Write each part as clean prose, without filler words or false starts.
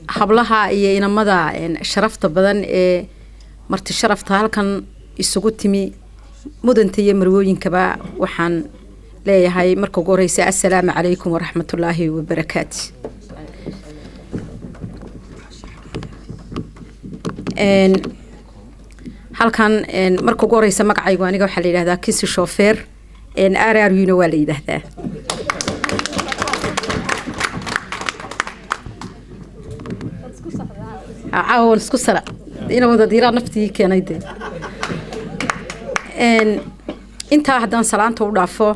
hablaha iyo inamada sharafta badan ee marti sharafta halkan isugu timi mudanta iyo marwooyinkaba waxaan leeyahay marka ugu horeysa assalaamu calaykum waraxmatullaahi wabarakaatu. halkan marka ugu horeysa magacaygu aniga waxaa la yidhahdaa Kisi Shofeer RRU-na waa la yidhaahdaa. عاون اسكو سرع إنا ودا ديران نفتي كينايدة inta haddaan salaanta u dhaafo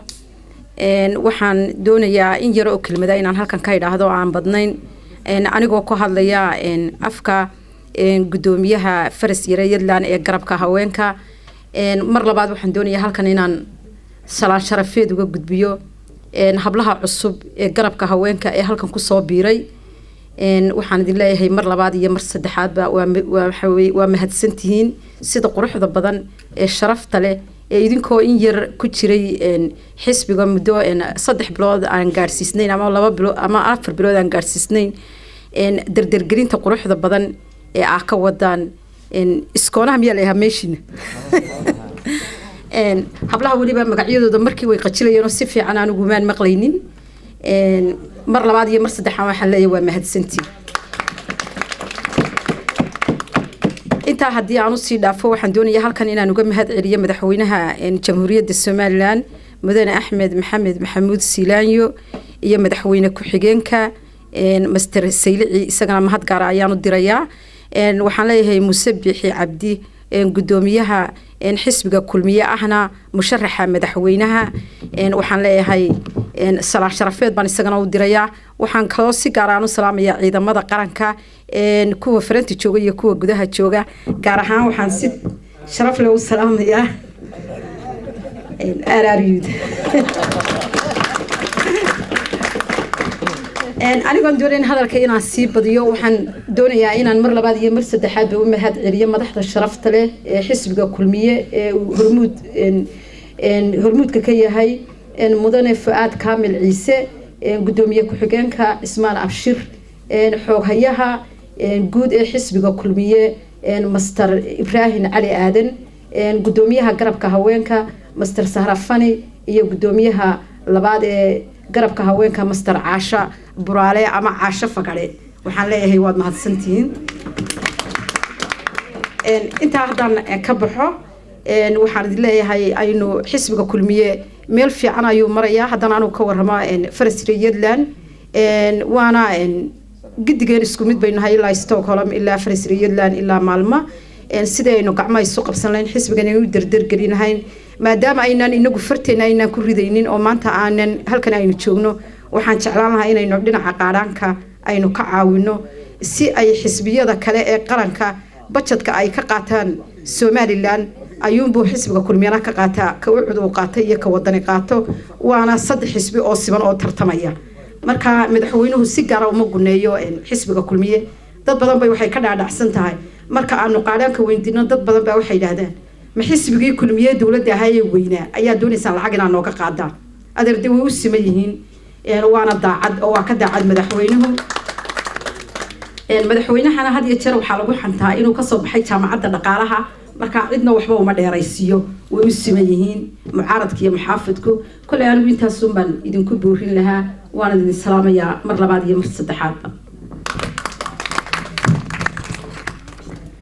waxaan doonayaa in yar oo kelmada inaan halkan ka idhaahdo aan badnayn anigoo ku hadlaya afka gudoomiyaha Faras Yare Yadlaan ee garabka haweenka mar labaad waxaan doonayaa halkan inaan salaan sharafeed uga gudbiyo hablaha cusub ee garabka haweenka ee halkan ku soo biiray waxaan idin leeyahay mar labaad iyo mar saddexaad ba waa mahadsantihiin sida quruxda badan ee sharafta leh ee idinkoo in yar ku jiray xisbiga muddo 3 bilood aan gaarsiisnayn ama 2 bilood ama 4 bilood aan gaarsiisnayn dardargelinta quruxda badan ee ah ka wadaan iskoonaha miyaa leeyahay meeshina hablaha waliba magacyadooda markii way qajilayeen oo si fiican aan ugu maan maqlaynin mar labaad iyo mar saddexaad waxaan leeyahay waa mahadsantiin. inta haddii aan u sii dhaafo waxaan doonayaa halkan inaan uga mahad celiyo madaxweynaha jamhuuriyadda Soomaaliland mudane Axmed Maxamed Maxamuud Siilaanyo iyo madaxweyne ku-xigeenka Mr. Saylici isagana mahad gaar ah ayaan u dirayaa. waxaan leeyahay Muuse Biixi Cabdi gudoomiyaha xisbiga kulmiye ahna musharaxa madaxweynaha waxaan leeyahay salaan sharafeed baan isagana u dirayaa. waxaan kaloo si gaar ah u salaamayaa ciidamada qaranka kuwa faranta jooga iyo kuwa gudaha jooga gaar ahaan waxaan si sharaf leh u salaamayaa RRU anigoon doonayn hadalka inaan sii badiyo waxaan doonayaa inaan mar labaad iyo mar saddexaad u mahad celiyo madaxda sharafta leh ee xisbiga kulmiye ee hormuudka ka yahay mudane Fuaad Kaamil Ciise gudoomiye ku-xigeenka Ismaan Abshir xooghayaha guud ee xisbiga kulmiye Mr. Ibrahim Cali Aadan gudoomiyaha garabka haweenka Mr. Sahra Fani iyo gudoomiyaha labaad ee garabka haweenka Mr. Caasha Buraale ama Caasha Fagale waxaan leeyahay waad mahadsantihiin. inta haddaan ka baxo waxaan idin leeyahay aynu xisbiga kulmiye meel fiican ayuu marayaa haddana aanu ka warramo Faras Yare Yadlaan waana gidigeen isku mid baynu nahay ilaa Stockholm ilaa Faras Yare Yadlaan ilaa Maalmo sidaynu gacmaha isu qabsan lahayn xisbigan inuu dardargelinahayn maadaama aynaan inagu farteena aynaan ku ridaynin oo maanta aanan halkan aynu joogno waxaan jeclaan lahaa inaynu dhinaca qaaraanka aynu ka caawino si ay xisbiyada kale ee qaranka budgetka ay ka qaataan Somaliland ayuunbuu xisbiga kulmiyana ka qaataa ka ucud uu qaatay iyo ka wadani qaato waana 3 xisbi oo siban oo tartamaya marka madaxweynuhu si gaar ah uma guneeyo xisbiga kulmiye dad badan bay waxay ka dhaadhacsan tahay marka aanu qaaraanka weydiino dad badan baa waxay yiraahdaan ma xisbigii kulmiye dawladda ahaayay weynaa ayaa doonaysan lacag inaan nooga qaadaan adeerde way u siman yihiin waana daacad oo waa ka daacad madaxweynuhu madaxweynahana had iyo jeer waxaa lagu xantaa inuu ka soo baxay jaamacadda dhaqaalaha marka cidna waxba uma dheeraysiyo way u siman yihiin mucaaradka iyo muxaafidku kulli anigu intaas baan idinku boorin lahaa waan idin salaamayaa mar labaad iyo mar saddexaad.